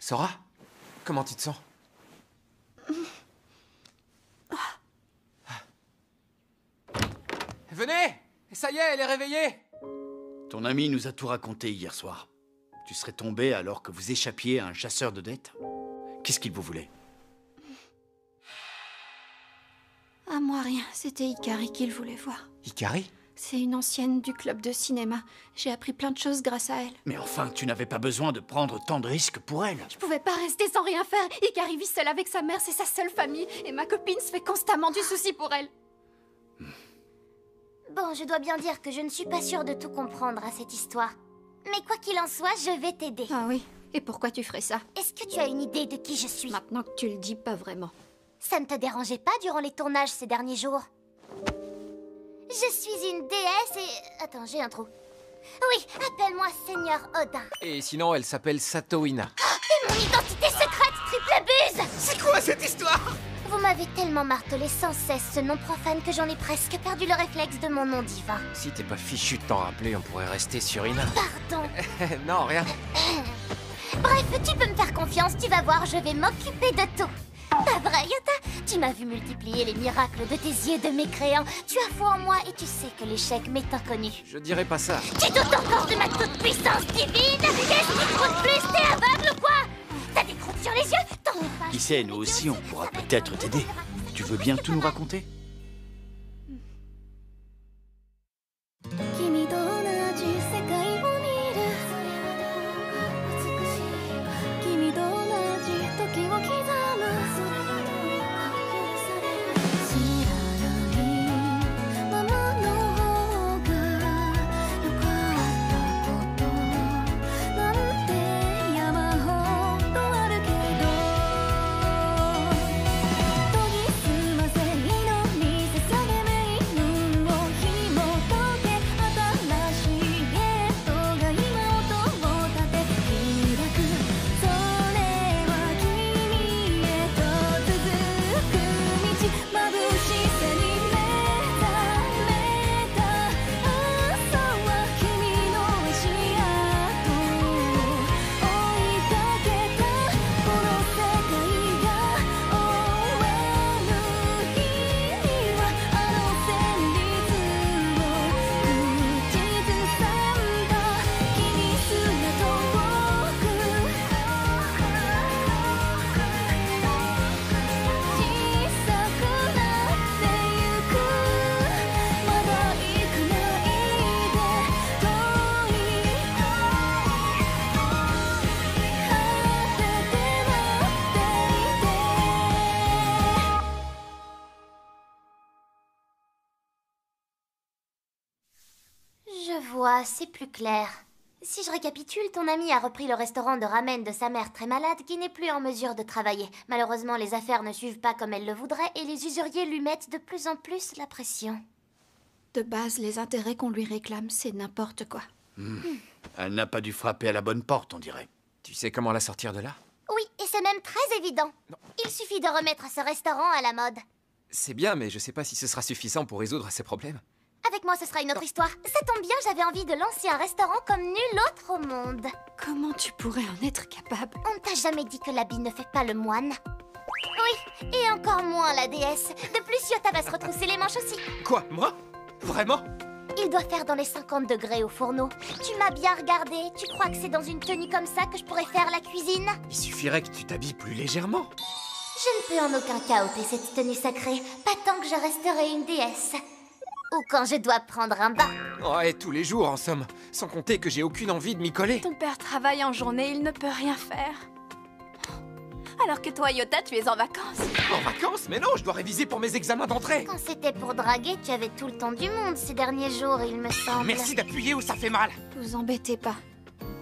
Sora, comment tu te sens? Venez! Ça y est, elle est réveillée! Ton ami nous a tout raconté hier soir. Tu serais tombé alors que vous échappiez à un chasseur de dettes? Qu'est-ce qu'il vous voulait? À moi rien, c'était Hikari qu'il voulait voir. Hikari? C'est une ancienne du club de cinéma. J'ai appris plein de choses grâce à elle. Mais enfin, tu n'avais pas besoin de prendre tant de risques pour elle. Je pouvais pas rester sans rien faire. Hikari vit seule avec sa mère, c'est sa seule famille. Et ma copine se fait constamment du souci pour elle. Bon, je dois bien dire que je ne suis pas sûre de tout comprendre à cette histoire. Mais quoi qu'il en soit, je vais t'aider. Ah oui? Et pourquoi tu ferais ça? Est-ce que tu as une idée de qui je suis? Maintenant que tu le dis, pas vraiment. Ça ne te dérangeait pas durant les tournages ces derniers jours? Je suis une déesse et... Attends, j'ai un trou. Oui, appelle-moi Seigneur Odin. Et sinon, elle s'appelle Satoina. Et mon identité secrète, triple buse! C'est quoi cette histoire? Vous m'avez tellement martelé sans cesse ce nom profane que j'en ai presque perdu le réflexe de mon nom divin. Si t'es pas fichu de t'en rappeler, on pourrait rester sur Ina. Pardon. Non, rien. Bref, tu peux me faire confiance, tu vas voir, je vais m'occuper de tout. Pas vrai, Yota? Tu m'as vu multiplier les miracles de tes yeux de mécréant. Tu as foi en moi et tu sais que l'échec m'est inconnu. Je dirais pas ça. Tu doutes encore de ma toute-puissance divine? Qu'est-ce qui te croûte plus? T'es aveugle ou quoi? T'as des croûtes sur les yeux? T'en es pas. Qui sait, nous aussi, on pourra peut-être t'aider. Tu veux bien tout nous raconter? Je vois, c'est plus clair. Si je récapitule, ton ami a repris le restaurant de ramen de sa mère très malade qui n'est plus en mesure de travailler. Malheureusement, les affaires ne suivent pas comme elle le voudrait et les usuriers lui mettent de plus en plus la pression. De base, les intérêts qu'on lui réclame, c'est n'importe quoi. Elle n'a pas dû frapper à la bonne porte, on dirait. Tu sais comment la sortir de là? Oui, et c'est même très évident. Non. Il suffit de remettre ce restaurant à la mode. C'est bien, mais je sais pas si ce sera suffisant pour résoudre ces problèmes. Avec moi, ce sera une autre histoire. Ça tombe bien, j'avais envie de lancer un restaurant comme nul autre au monde. Comment tu pourrais en être capable? On ne t'a jamais dit que l'habit ne fait pas le moine? Oui, et encore moins la déesse. De plus, Yota va se retrousser les manches aussi. Quoi, moi? Vraiment? Il doit faire dans les 50 degrés au fourneau. Tu m'as bien regardé. Tu crois que c'est dans une tenue comme ça que je pourrais faire la cuisine? Il suffirait que tu t'habilles plus légèrement. Je ne peux en aucun cas ôter cette tenue sacrée. Pas tant que je resterai une déesse. Ou quand je dois prendre un bain. Ouais, tous les jours, en somme. Sans compter que j'ai aucune envie de m'y coller. Ton père travaille en journée, il ne peut rien faire. Alors que toi, Yota, tu es en vacances. En vacances? Mais non, je dois réviser pour mes examens d'entrée. Quand c'était pour draguer, tu avais tout le temps du monde ces derniers jours, il me semble. Merci d'appuyer où ça fait mal. Vous embêtez pas.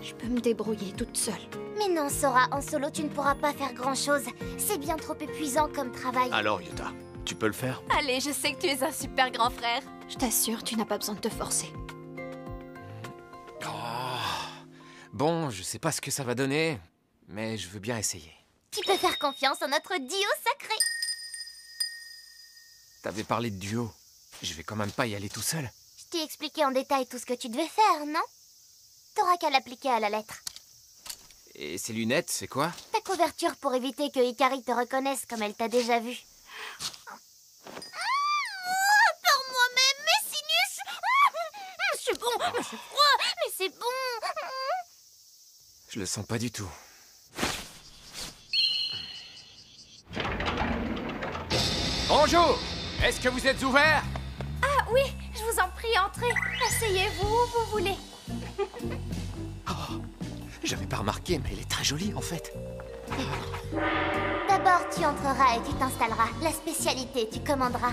Je peux me débrouiller toute seule. Mais non, Sora, en solo, tu ne pourras pas faire grand-chose. C'est bien trop épuisant comme travail. Alors, Yota, tu peux le faire? Allez, je sais que tu es un super grand frère. Je t'assure, tu n'as pas besoin de te forcer. Oh. Bon, je sais pas ce que ça va donner, mais je veux bien essayer. Tu peux faire confiance en notre duo sacré. T'avais parlé de duo. Je vais quand même pas y aller tout seul. Je t'ai expliqué en détail tout ce que tu devais faire, non? T'auras qu'à l'appliquer à la lettre. Et ces lunettes, c'est quoi? Ta couverture pour éviter que Ikari te reconnaisse comme elle t'a déjà vu. Par moi-même, mes sinus. C'est bon, mais c'est froid, mais c'est bon. Je le sens pas du tout. Bonjour! Est-ce que vous êtes ouvert? Ah oui, je vous en prie, entrez. Asseyez-vous où vous voulez. J'avais pas remarqué, mais elle est très jolie en fait. D'abord, tu entreras et tu t'installeras. La spécialité, tu commanderas.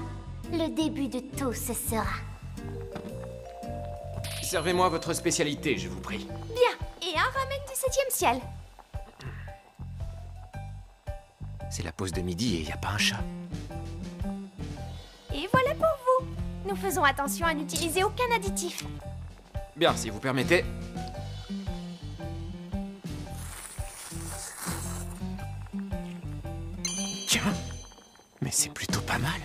Le début de tout, ce sera. Servez-moi votre spécialité, je vous prie. Bien, et un ramen du 7e ciel. C'est la pause de midi et il n'y a pas un chat. Et voilà pour vous. Nous faisons attention à n'utiliser aucun additif. Bien, si vous permettez. Tiens, mais c'est plutôt pas mal.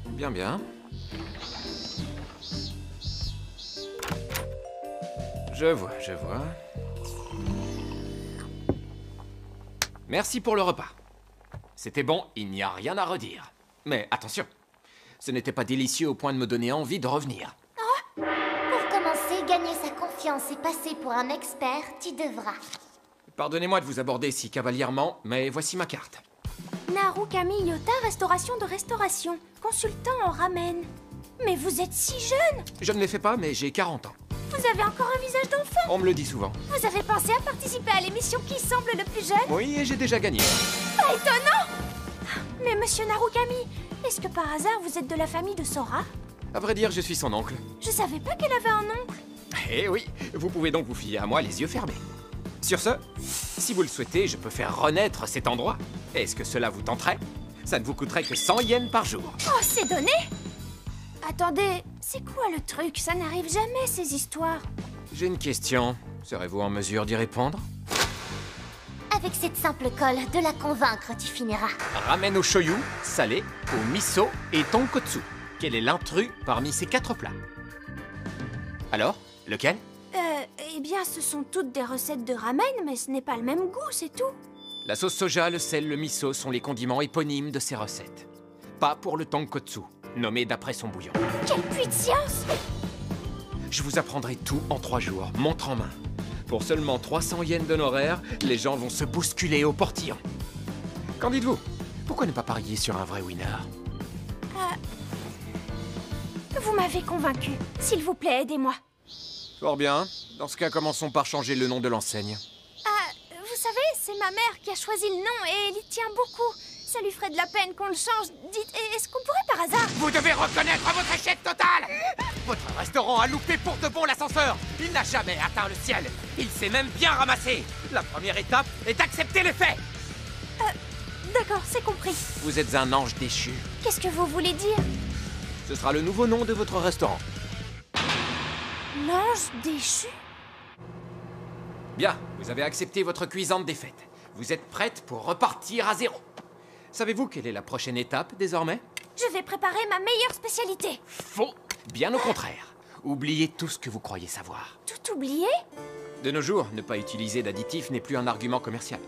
Bien, bien. Je vois, je vois. Merci pour le repas. C'était bon, il n'y a rien à redire. Mais attention, ce n'était pas délicieux au point de me donner envie de revenir. Pour commencer, gagner sa confiance et passer pour un expert, tu devras. Pardonnez-moi de vous aborder si cavalièrement, mais voici ma carte. Narukami Yota, restauration de restauration. Consultant en ramen. Mais vous êtes si jeune! Je ne les fais pas, mais j'ai 40 ans. Vous avez encore un visage d'enfant! On me le dit souvent. Vous avez pensé à participer à l'émission Qui semble le plus jeune? Oui, et j'ai déjà gagné. Pas étonnant! Mais monsieur Narukami, est-ce que par hasard vous êtes de la famille de Sora? À vrai dire, je suis son oncle. Je savais pas qu'elle avait un oncle. Eh oui, vous pouvez donc vous fier à moi les yeux fermés. Sur ce, si vous le souhaitez, je peux faire renaître cet endroit. Est-ce que cela vous tenterait? Ça ne vous coûterait que 100 yens par jour. Oh, c'est donné! Attendez, c'est quoi le truc? Ça n'arrive jamais, ces histoires. J'ai une question. Serez-vous en mesure d'y répondre? Avec cette simple colle, de la convaincre, tu finiras. Ramen au shoyu, salé, au miso et tonkotsu. Quel est l'intrus parmi ces 4 plats? Alors, lequel? Eh bien, ce sont toutes des recettes de ramen, mais ce n'est pas le même goût, c'est tout. La sauce soja, le sel, le miso sont les condiments éponymes de ces recettes. Pas pour le tonkotsu, nommé d'après son bouillon. Quel puits de science! Je vous apprendrai tout en 3 jours, montre en main. Pour seulement 300 yens d'honoraires, les gens vont se bousculer au portillon. Qu'en dites-vous? Pourquoi ne pas parier sur un vrai winner? Vous m'avez convaincu. S'il vous plaît, aidez-moi. Fort bien. Dans ce cas, commençons par changer le nom de l'enseigne. Vous savez, c'est ma mère qui a choisi le nom et elle y tient beaucoup. Ça lui ferait de la peine qu'on le change. Dites, est-ce qu'on pourrait par hasard... Vous devez reconnaître votre échec total! Votre restaurant a loupé pour de bon l'ascenseur. Il n'a jamais atteint le ciel. Il s'est même bien ramassé. La première étape est d'accepter les faits. D'accord, c'est compris. Vous êtes un ange déchu. Qu'est-ce que vous voulez dire? Ce sera le nouveau nom de votre restaurant. L'ange déchu? Bien, vous avez accepté votre cuisante défaite. Vous êtes prête pour repartir à zéro. Savez-vous quelle est la prochaine étape désormais? Je vais préparer ma meilleure spécialité. Faux. Bien au contraire. Oubliez tout ce que vous croyez savoir. Tout oublié? De nos jours, ne pas utiliser d'additifs n'est plus un argument commercial.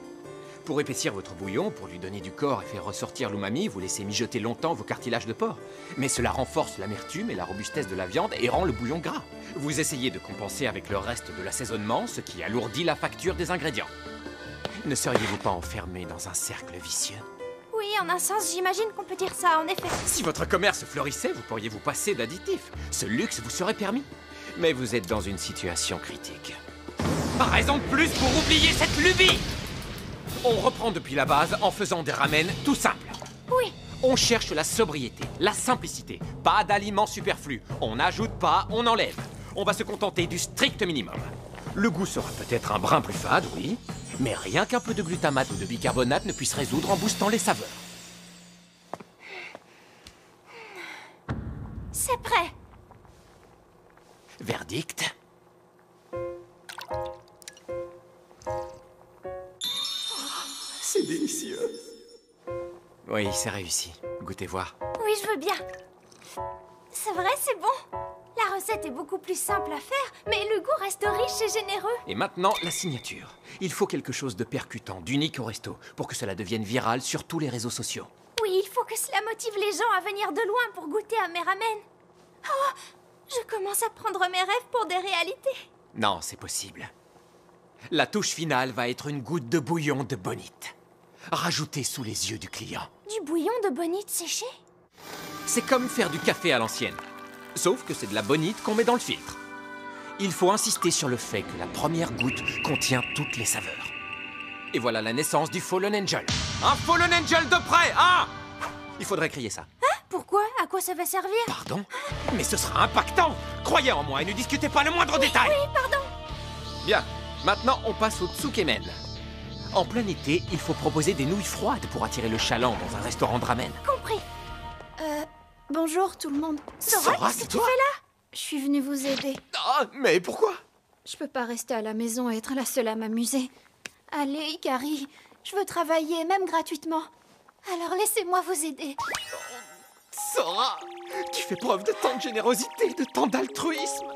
Pour épaissir votre bouillon, pour lui donner du corps et faire ressortir l'umami, vous laissez mijoter longtemps vos cartilages de porc. Mais cela renforce l'amertume et la robustesse de la viande et rend le bouillon gras. Vous essayez de compenser avec le reste de l'assaisonnement, ce qui alourdit la facture des ingrédients. Ne seriez-vous pas enfermé dans un cercle vicieux? Oui, en un sens, j'imagine qu'on peut dire ça, en effet. Si votre commerce fleurissait, vous pourriez vous passer d'additifs. Ce luxe vous serait permis. Mais vous êtes dans une situation critique. Pas raison de plus pour oublier cette lubie! On reprend depuis la base en faisant des ramen tout simples. Oui. On cherche la sobriété, la simplicité. Pas d'aliments superflus. On n'ajoute pas, on enlève. On va se contenter du strict minimum. Le goût sera peut-être un brin plus fade, oui, mais rien qu'un peu de glutamate ou de bicarbonate ne puisse résoudre en boostant les saveurs. C'est prêt. Verdict? C'est délicieux. Oui, c'est réussi. Goûtez voir. Oui, je veux bien. C'est vrai, c'est bon. La recette est beaucoup plus simple à faire, mais le goût reste riche et généreux. Et maintenant, la signature. Il faut quelque chose de percutant, d'unique au resto, pour que cela devienne viral sur tous les réseaux sociaux. Oui, il faut que cela motive les gens à venir de loin pour goûter à mes ramen. Oh, je commence à prendre mes rêves pour des réalités. Non, c'est possible. La touche finale va être une goutte de bouillon de bonite, rajoutée sous les yeux du client. Du bouillon de bonite séché? C'est comme faire du café à l'ancienne. Sauf que c'est de la bonite qu'on met dans le filtre. Il faut insister sur le fait que la première goutte contient toutes les saveurs. Et voilà la naissance du Fallen Angel. Un Fallen Angel de près, hein? Il faudrait crier ça. Hein? Pourquoi? À quoi ça va servir? Pardon? Mais ce sera impactant! Croyez en moi et ne discutez pas le moindre détail! Oui, pardon! Bien, maintenant on passe au tsukemen. En plein été, il faut proposer des nouilles froides pour attirer le chaland dans un restaurant de ramen. Compris. Bonjour tout le monde. Sora, qu'est-ce c'est que tu toi? fais là? Je suis venue vous aider. Ah, mais pourquoi? Je peux pas rester à la maison et être la seule à m'amuser. Allez, Gary, je veux travailler, même gratuitement. Alors laissez-moi vous aider. Sora, tu fais preuve de tant de générosité, de tant d'altruisme.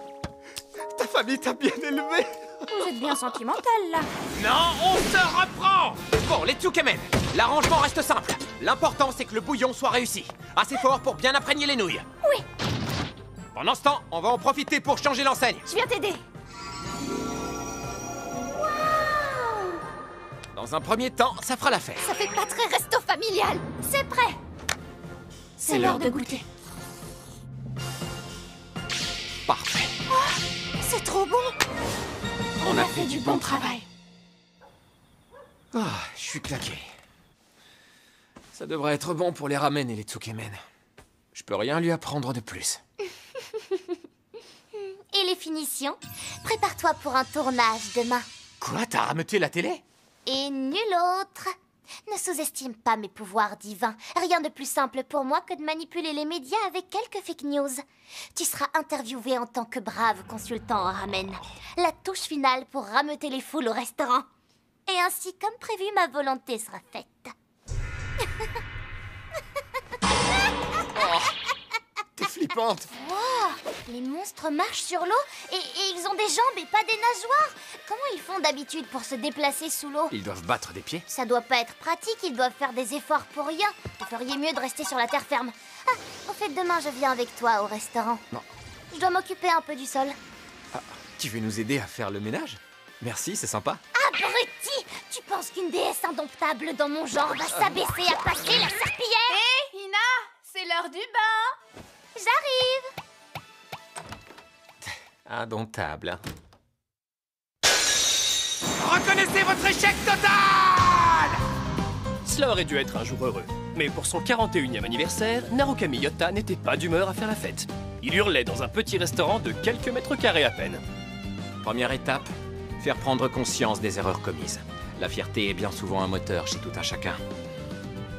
Ta famille t'a bien élevé. Vous êtes bien sentimental, là. Non, on se reprend! Bon, les tsukemen, l'arrangement reste simple. L'important, c'est que le bouillon soit réussi. Assez fort pour bien imprégner les nouilles. Oui. Pendant ce temps, on va en profiter pour changer l'enseigne. Je viens t'aider. Dans un premier temps, ça fera l'affaire. Ça fait pas très resto familial. C'est prêt. C'est l'heure de goûter. Parfait. C'est trop bon. On a fait du bon travail. Ah, je suis claqué. Ça devrait être bon pour les ramen et les tsukemen. Je peux rien lui apprendre de plus. Et les finitions? Prépare-toi pour un tournage demain. Quoi, t'as rameuté la télé? Et nul autre. Ne sous-estime pas mes pouvoirs divins. Rien de plus simple pour moi que de manipuler les médias avec quelques fake news. Tu seras interviewé en tant que brave consultant en ramen. La touche finale pour rameuter les foules au restaurant. Et ainsi, comme prévu, ma volonté sera faite. T'es flippante. Wow, les monstres marchent sur l'eau et ils ont des jambes et pas des nageoires. Comment ils font d'habitude pour se déplacer sous l'eau? Ils doivent battre des pieds. Ça doit pas être pratique, ils doivent faire des efforts pour rien. Vous feriez mieux de rester sur la terre ferme. Ah, au fait, demain je viens avec toi au restaurant. Non. Je dois m'occuper un peu du sol. Ah, tu veux nous aider à faire le ménage? Merci, c'est sympa. Abruti! Tu penses qu'une déesse indomptable dans mon genre va s'abaisser à passer la serpillière? Hé, Ina, c'est l'heure du bain. J'arrive! Indomptable. Reconnaissez votre échec total! Cela aurait dû être un jour heureux. Mais pour son 41e anniversaire, Narukami Yota n'était pas d'humeur à faire la fête. Il hurlait dans un petit restaurant de quelques mètres carrés à peine. Première étape, faire prendre conscience des erreurs commises. La fierté est bien souvent un moteur chez tout un chacun.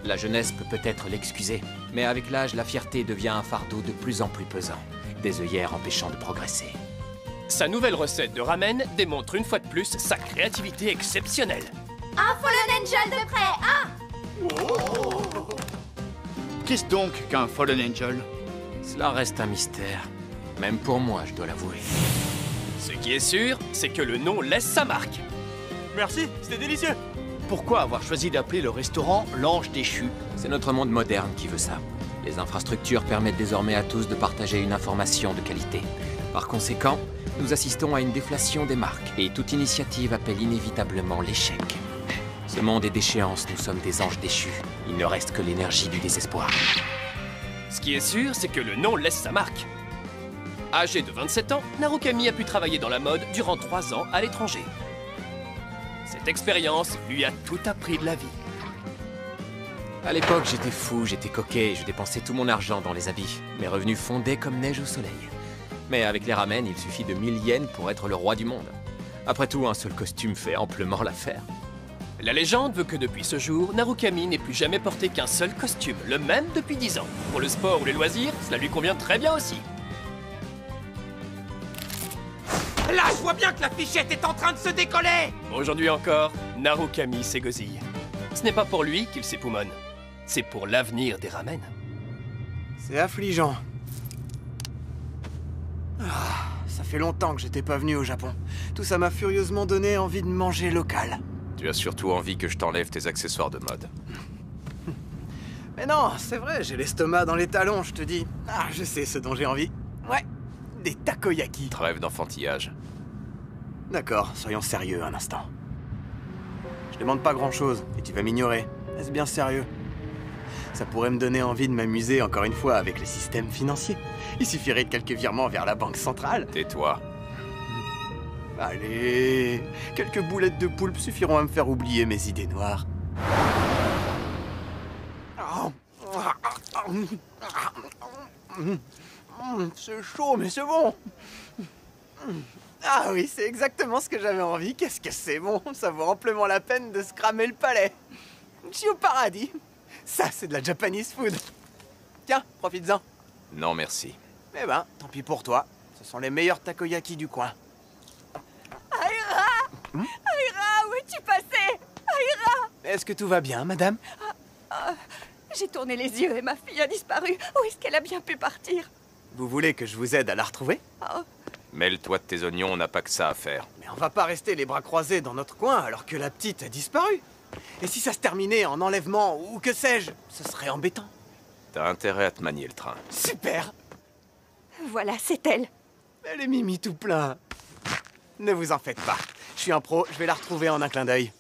La jeunesse peut peut-être l'excuser, mais avec l'âge, la fierté devient un fardeau de plus en plus pesant, des œillères empêchant de progresser. Sa nouvelle recette de ramen démontre une fois de plus sa créativité exceptionnelle. Un Fallen Angel de près, Qu'est-ce donc qu'un Fallen Angel? Cela reste un mystère, même pour moi, je dois l'avouer. Ce qui est sûr, c'est que le nom laisse sa marque. Merci, c'était délicieux. Pourquoi avoir choisi d'appeler le restaurant l'Ange déchu? C'est notre monde moderne qui veut ça. Les infrastructures permettent désormais à tous de partager une information de qualité. Par conséquent, nous assistons à une déflation des marques, et toute initiative appelle inévitablement l'échec. Ce monde est d'échéance, nous sommes des anges déchus. Il ne reste que l'énergie du désespoir. Ce qui est sûr, c'est que le nom laisse sa marque. Âgé de 27 ans, Narukami a pu travailler dans la mode durant 3 ans à l'étranger. Cette expérience lui a tout appris de la vie. À l'époque, j'étais fou, j'étais coquet, je dépensais tout mon argent dans les habits. Mes revenus fondaient comme neige au soleil. Mais avec les ramen, il suffit de 1000 yens pour être le roi du monde. Après tout, un seul costume fait amplement l'affaire. La légende veut que depuis ce jour, Narukami n'ait plus jamais porté qu'un seul costume, le même depuis 10 ans. Pour le sport ou les loisirs, cela lui convient très bien aussi. Là, je vois bien que la fichette est en train de se décoller! Aujourd'hui encore, Narukami s'égosille. Ce n'est pas pour lui qu'il s'époumonne, c'est pour l'avenir des ramen. C'est affligeant. Ça fait longtemps que j'étais pas venu au Japon. Tout ça m'a furieusement donné envie de manger local. Tu as surtout envie que je t'enlève tes accessoires de mode. Mais non, c'est vrai, j'ai l'estomac dans les talons, je te dis. Ah, je sais ce dont j'ai envie. Ouais, des takoyaki. Trêve d'enfantillage. D'accord, soyons sérieux un instant. Je demande pas grand-chose, et tu vas m'ignorer. Est-ce bien sérieux? Ça pourrait me donner envie de m'amuser encore une fois avec les systèmes financiers. Il suffirait de quelques virements vers la banque centrale. Tais-toi. Allez, quelques boulettes de poulpe suffiront à me faire oublier mes idées noires. C'est chaud, mais c'est bon. Ah oui, c'est exactement ce que j'avais envie. Qu'est-ce que c'est bon. Ça vaut amplement la peine de se cramer le palais. Je suis au paradis. Ça, c'est de la Japanese food. Tiens, profites-en. Non, merci. Eh ben, tant pis pour toi. Ce sont les meilleurs takoyaki du coin. Aira! Aira, où es-tu passé? Aira! Est-ce que tout va bien, madame? J'ai tourné les yeux et ma fille a disparu. Où est-ce qu'elle a bien pu partir? Vous voulez que je vous aide à la retrouver? Mêle-toi de tes oignons, on n'a pas que ça à faire. Mais on va pas rester les bras croisés dans notre coin alors que la petite a disparu. Et si ça se terminait en enlèvement ou que sais-je, ce serait embêtant. T'as intérêt à te manier le train. Super! Voilà, c'est elle. Elle est mimi tout plein. Ne vous en faites pas. Je suis un pro, je vais la retrouver en un clin d'œil.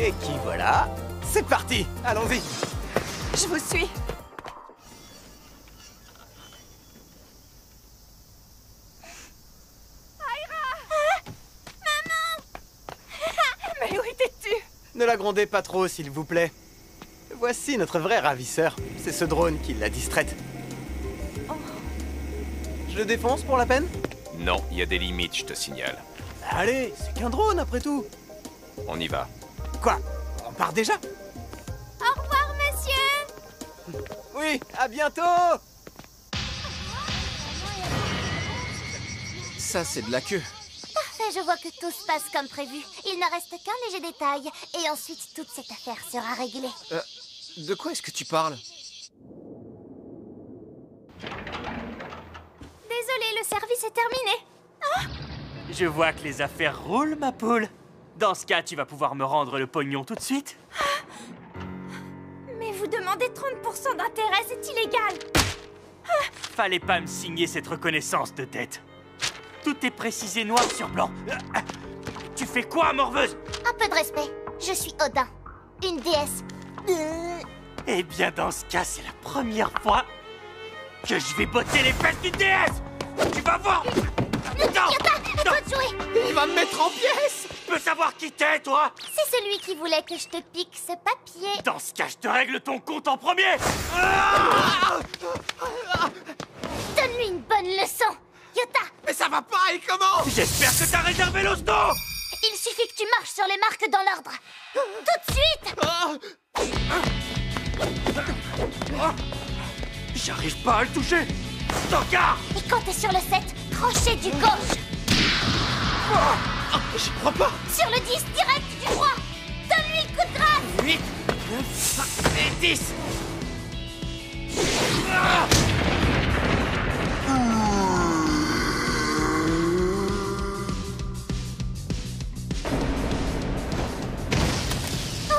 Et qui voilà. C'est parti, allons-y. Je vous suis. Mais où étais-tu? Ne la grondez pas trop, s'il vous plaît. Voici notre vrai ravisseur. C'est ce drone qui l'a distraite. Je le défonce pour la peine? Non, il y a des limites, je te signale. Allez, c'est qu'un drone après tout. On y va. Quoi? On part déjà? Au revoir, monsieur! Oui, à bientôt! Ça, c'est de la queue. Parfait, je vois que tout se passe comme prévu. Il ne reste qu'un léger détail. Et ensuite, toute cette affaire sera réglée. De quoi est-ce que tu parles? Désolée, le service est terminé. Je vois que les affaires roulent, ma poule. Dans ce cas, tu vas pouvoir me rendre le pognon tout de suite. Mais vous demandez 30% d'intérêt, c'est illégal. Fallait pas me signer cette reconnaissance de dette. Tout est précisé noir sur blanc. Tu fais quoi, morveuse? Un peu de respect. Je suis Odin, une déesse. Eh bien, dans ce cas, c'est la première fois que je vais botter les fesses d'une déesse. Tu vas voir. Yota, à toi de jouer. Il va me mettre en pièces! Je peux savoir qui t'es, toi? C'est celui qui voulait que je te pique ce papier. Dans ce cas, je te règle ton compte en premier. Donne-lui une bonne leçon. Yota, Mais ça va pas, et comment? J'espère que t'as réservé l'hosto. il suffit que tu marches sur les marques dans l'ordre. Tout de suite. J'arrive pas à le toucher. Tocard. Et quand t'es sur le 7, crochet du gauche. J'y crois pas! Sur le 10, direct du droit. Donne-lui le coup de grâce. 8, 9 et 10!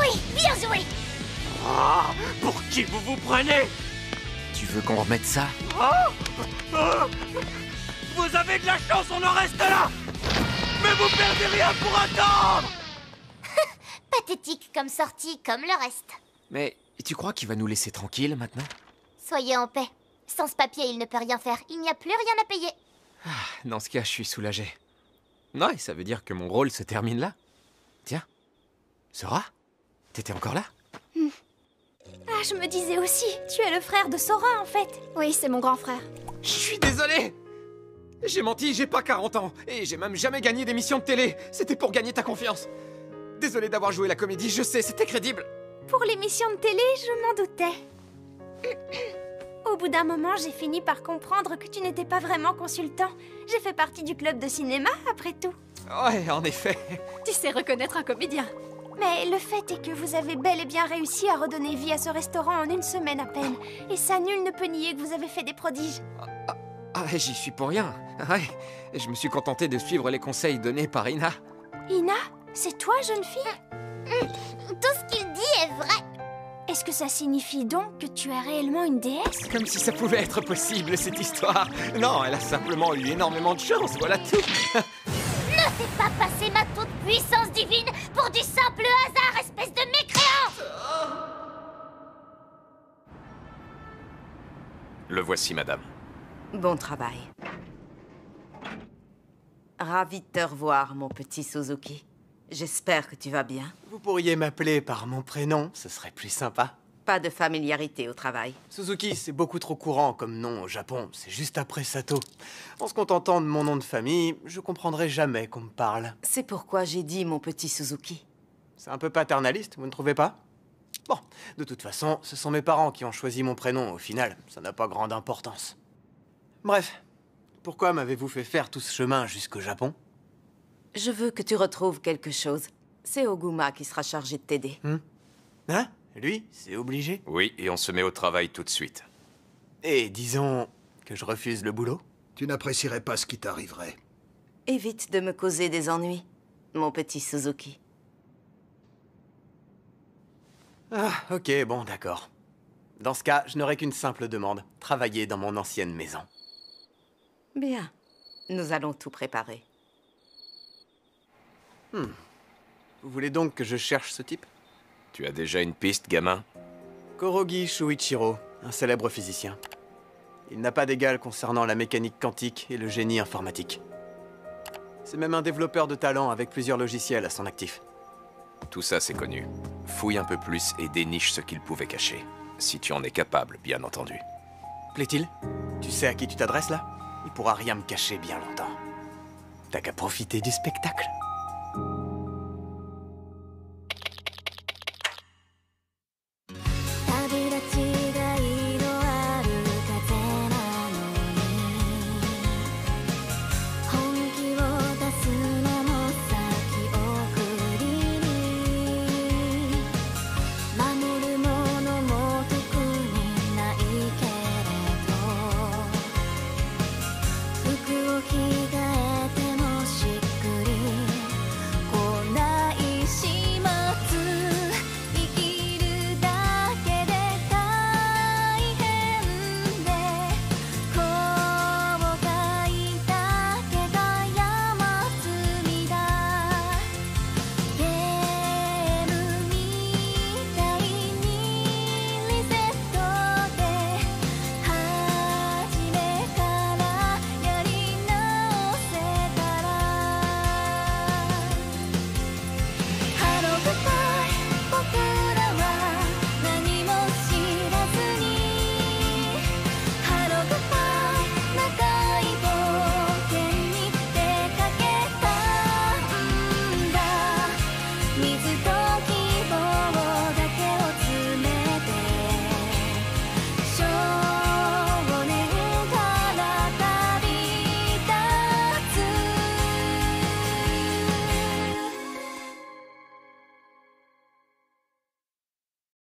Oui, bien joué. Ah, pour qui vous vous prenez? Tu veux qu'on remette ça? Vous avez de la chance, on en reste là. Mais vous perdez rien pour attendre. Pathétique comme sortie, comme le reste. Mais tu crois qu'il va nous laisser tranquilles maintenant? Soyez en paix. Sans ce papier, il ne peut rien faire. Il n'y a plus rien à payer. Dans ce cas, je suis soulagé. Ouais, ça veut dire que mon rôle se termine là. Tiens, Sora, t'étais encore là? Ah, je me disais aussi, tu es le frère de Sora en fait. Oui, c'est mon grand frère. Je suis désolé! J'ai menti, j'ai pas 40 ans. Et j'ai même jamais gagné d'émission de télé. C'était pour gagner ta confiance. Désolé d'avoir joué la comédie, je sais, c'était crédible. Pour l'émission de télé, je m'en doutais. Au bout d'un moment, j'ai fini par comprendre que tu n'étais pas vraiment consultant. J'ai fait partie du club de cinéma, après tout. Ouais, en effet. Tu sais reconnaître un comédien. Mais le fait est que vous avez bel et bien réussi à redonner vie à ce restaurant en une semaine à peine. Et ça, nul ne peut nier que vous avez fait des prodiges. Ah, j'y suis pour rien. Ouais, je me suis contenté de suivre les conseils donnés par Ina. Ina, c'est toi, jeune fille? Tout ce qu'il dit est vrai. Est-ce que ça signifie donc que tu es réellement une déesse? Comme si ça pouvait être possible, cette histoire. Non, elle a simplement eu énormément de chance, voilà tout. Ne fais pas passer ma toute-puissance divine pour du simple hasard, espèce de mécréant! Le voici, madame. Bon travail. Ravi de te revoir, mon petit Suzuki. J'espère que tu vas bien. Vous pourriez m'appeler par mon prénom, ce serait plus sympa. Pas de familiarité au travail. Suzuki, c'est beaucoup trop courant comme nom au Japon, c'est juste après Sato. En se contentant de mon nom de famille, je comprendrai jamais qu'on me parle. C'est pourquoi j'ai dit mon petit Suzuki. C'est un peu paternaliste, vous ne trouvez pas? Bon, de toute façon, ce sont mes parents qui ont choisi mon prénom au final, ça n'a pas grande importance. Bref, pourquoi m'avez-vous fait faire tout ce chemin jusqu'au Japon? Je veux que tu retrouves quelque chose. C'est Oguma qui sera chargé de t'aider. Hein? Lui, c'est obligé? Oui, et on se met au travail tout de suite. Et disons que je refuse le boulot? Tu n'apprécierais pas ce qui t'arriverait. Évite de me causer des ennuis, mon petit Suzuki. Ah, ok, bon, d'accord. Dans ce cas, je n'aurai qu'une simple demande. Travailler dans mon ancienne maison. Bien. Nous allons tout préparer. Vous voulez donc que je cherche ce type? Tu as déjà une piste, gamin? Korogi Shuichiro, un célèbre physicien. Il n'a pas d'égal concernant la mécanique quantique et le génie informatique. C'est même un développeur de talent avec plusieurs logiciels à son actif. Tout ça, c'est connu. Fouille un peu plus et déniche ce qu'il pouvait cacher. Si tu en es capable, bien entendu. Plaît-il? Tu sais à qui tu t'adresses là? Il pourra rien me cacher bien longtemps. T'as qu'à profiter du spectacle.